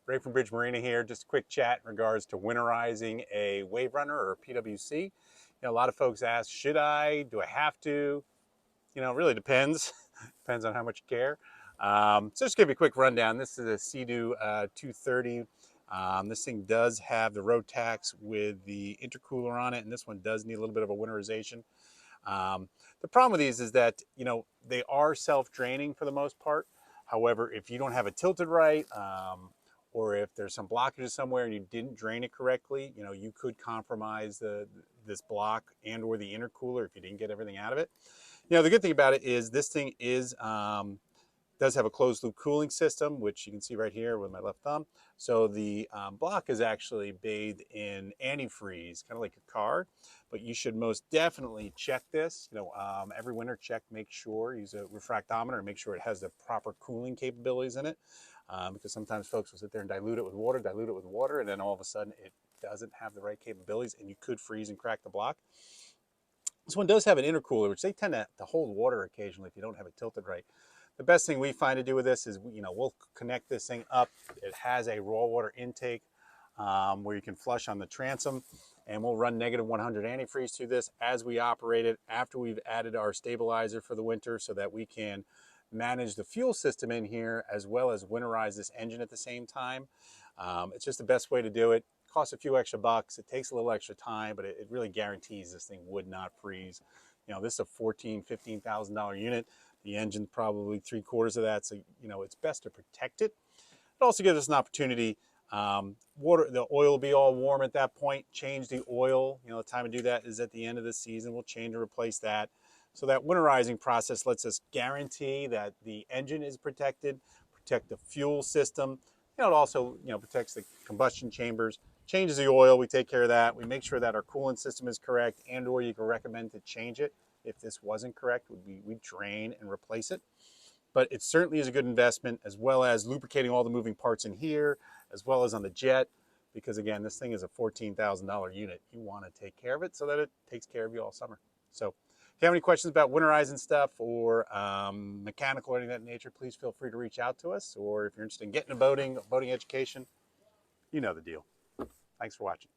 Ray from Bridge Marina here. Just a quick chat in regards to winterizing a wave runner or PWC. A lot of folks ask, should I? Do I have to? It really depends. Depends on how much you care. So just give you a quick rundown. This is a Sea-Doo 230. This thing does have the road tax with the intercooler on it, and this one does need a little bit of a winterization. The problem with these is that, they are self-draining for the most part. However, if you don't have it tilted right, or if there's some blockages somewhere and you didn't drain it correctly, you could compromise this block and or the intercooler if you didn't get everything out of it. The good thing about it is this thing does have a closed loop cooling system, which you can see right here with my left thumb. So the block is actually bathed in antifreeze, kind of like a car, but you should most definitely check this. Every winter check, make sure, use a refractometer and make sure it has the proper cooling capabilities in it. Because sometimes folks will sit there and dilute it with water, and then all of a sudden it doesn't have the right capabilities and you could freeze and crack the block. This one does have an intercooler, which they tend to hold water occasionally if you don't have it tilted right. The best thing we find to do with this is, we'll connect this thing up. It has a raw water intake where you can flush on the transom, and we'll run negative 100 antifreeze through this as we operate it after we've added our stabilizer for the winter so that we can manage the fuel system in here as well as winterize this engine at the same time. It's just the best way to do it. Costs a few extra bucks. It takes a little extra time, but it really guarantees this thing would not freeze. This is a $14,000-$15,000 unit. The engine's probably 3/4 of that, so it's best to protect it. It also gives us an opportunity. The oil will be all warm at that point. Change the oil. The time to do that is at the end of the season. We'll change and replace that. So that winterizing process lets us guarantee that the engine is protected, protect the fuel system. It also protects the combustion chambers. Changes the oil. We take care of that. We make sure that our coolant system is correct, and or you can recommend to change it. If this wasn't correct, we'd drain and replace it. But it certainly is a good investment, as well as lubricating all the moving parts in here, as well as on the jet, because again, this thing is a $14,000 unit. You want to take care of it so that it takes care of you all summer. So if you have any questions about winterizing stuff or mechanical or anything of that nature, please feel free to reach out to us. Or if you're interested in getting a boating education, you know the deal. Thanks for watching.